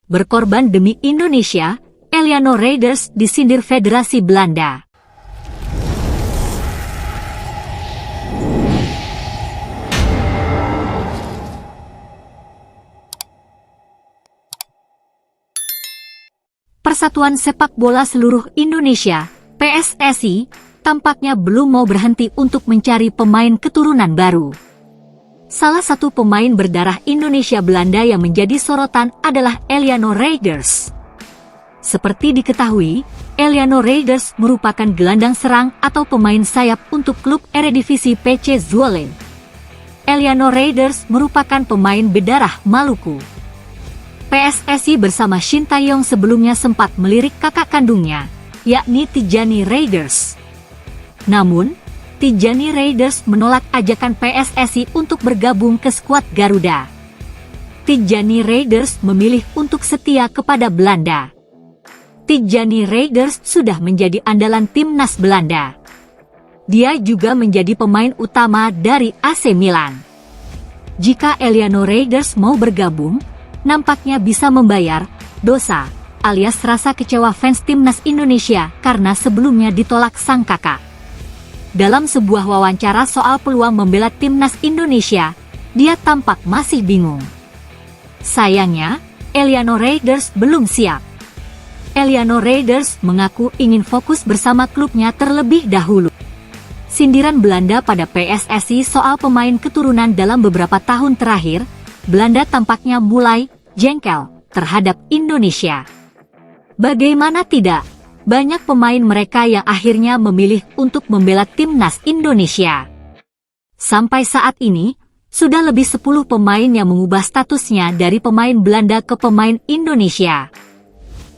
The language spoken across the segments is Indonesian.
Berkorban demi Indonesia, Eliano Reyders disindir Federasi Belanda. Persatuan Sepak Bola Seluruh Indonesia, PSSI, tampaknya belum mau berhenti untuk mencari pemain keturunan baru. Salah satu pemain berdarah Indonesia Belanda yang menjadi sorotan adalah Eliano Reyders. Seperti diketahui, Eliano Reyders merupakan gelandang serang atau pemain sayap untuk klub Eredivisie PC Zwolle. Eliano Reyders merupakan pemain berdarah Maluku. PSSI bersama Shin Tae-yong sebelumnya sempat melirik kakak kandungnya, yakni Tijani Reyders. Namun, Tijani Reyders menolak ajakan PSSI untuk bergabung ke skuad Garuda. Tijani Reyders memilih untuk setia kepada Belanda. Tijani Reyders sudah menjadi andalan timnas Belanda. Dia juga menjadi pemain utama dari AC Milan. Jika Eliano Reyders mau bergabung, nampaknya bisa membayar dosa alias rasa kecewa fans timnas Indonesia karena sebelumnya ditolak sang kakak. Dalam sebuah wawancara soal peluang membela timnas Indonesia, dia tampak masih bingung. Sayangnya, Eliano Reyders belum siap. Eliano Reyders mengaku ingin fokus bersama klubnya terlebih dahulu. Sindiran Belanda pada PSSI soal pemain keturunan dalam beberapa tahun terakhir, Belanda tampaknya mulai jengkel terhadap Indonesia. Bagaimana tidak, banyak pemain mereka yang akhirnya memilih untuk membela timnas Indonesia. Sampai saat ini, sudah lebih 10 pemain yang mengubah statusnya dari pemain Belanda ke pemain Indonesia.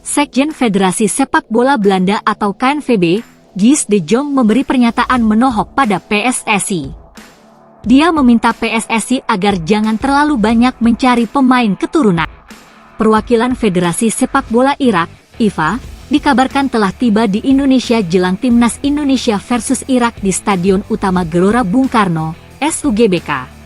Sekjen Federasi Sepak Bola Belanda atau KNVB, Guus de Jong memberi pernyataan menohok pada PSSI. Dia meminta PSSI agar jangan terlalu banyak mencari pemain keturunan. Perwakilan Federasi Sepak Bola Irak, IFA, dikabarkan telah tiba di Indonesia jelang timnas Indonesia versus Irak di Stadion Utama Gelora Bung Karno, SUGBK.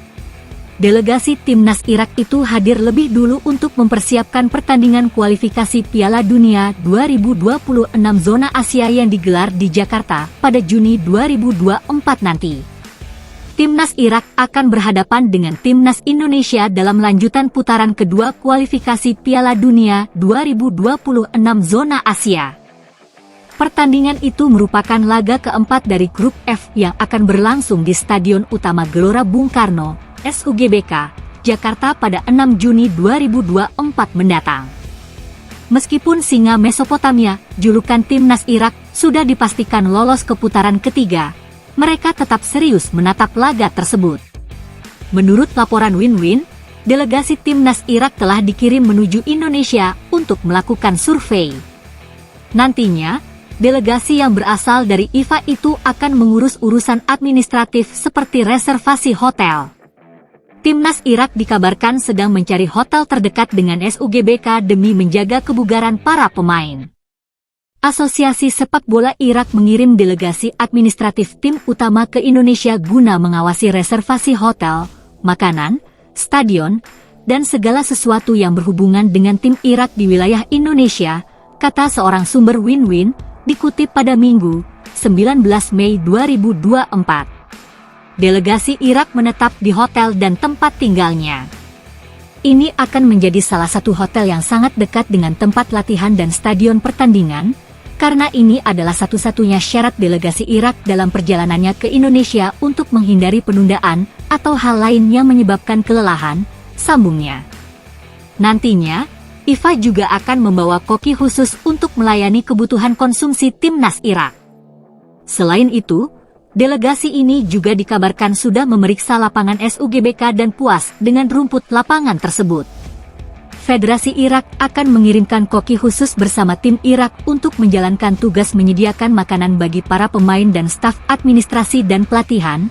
Delegasi timnas Irak itu hadir lebih dulu untuk mempersiapkan pertandingan kualifikasi Piala Dunia 2026 zona Asia yang digelar di Jakarta pada Juni 2024 nanti. Timnas Irak akan berhadapan dengan Timnas Indonesia dalam lanjutan putaran kedua kualifikasi Piala Dunia 2026 zona Asia. Pertandingan itu merupakan laga keempat dari grup F yang akan berlangsung di Stadion Utama Gelora Bung Karno, SUGBK, Jakarta pada 6 Juni 2024 mendatang. Meskipun Singa Mesopotamia, julukan Timnas Irak, sudah dipastikan lolos ke putaran ketiga, mereka tetap serius menatap laga tersebut. Menurut laporan Win-Win, delegasi timnas Irak telah dikirim menuju Indonesia untuk melakukan survei. Nantinya, delegasi yang berasal dari IFA itu akan mengurus urusan administratif seperti reservasi hotel. Timnas Irak dikabarkan sedang mencari hotel terdekat dengan SUGBK demi menjaga kebugaran para pemain. Asosiasi Sepak Bola Irak mengirim delegasi administratif tim utama ke Indonesia guna mengawasi reservasi hotel, makanan, stadion, dan segala sesuatu yang berhubungan dengan tim Irak di wilayah Indonesia, kata seorang sumber Win-Win, dikutip pada Minggu, 19 Mei 2024. Delegasi Irak menetap di hotel dan tempat tinggalnya. Ini akan menjadi salah satu hotel yang sangat dekat dengan tempat latihan dan stadion pertandingan, karena ini adalah satu-satunya syarat delegasi Irak dalam perjalanannya ke Indonesia untuk menghindari penundaan atau hal lain yang menyebabkan kelelahan, sambungnya. Nantinya, IFA juga akan membawa koki khusus untuk melayani kebutuhan konsumsi timnas Irak. Selain itu, delegasi ini juga dikabarkan sudah memeriksa lapangan SUGBK dan puas dengan rumput lapangan tersebut. Federasi Irak akan mengirimkan koki khusus bersama tim Irak untuk menjalankan tugas menyediakan makanan bagi para pemain dan staf administrasi dan pelatihan.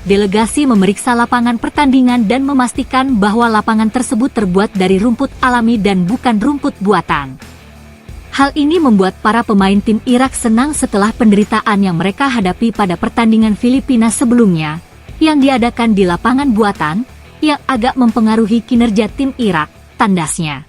Delegasi memeriksa lapangan pertandingan dan memastikan bahwa lapangan tersebut terbuat dari rumput alami dan bukan rumput buatan. Hal ini membuat para pemain tim Irak senang setelah penderitaan yang mereka hadapi pada pertandingan Filipina sebelumnya, yang diadakan di lapangan buatan, yang agak mempengaruhi kinerja tim Irak, tandasnya.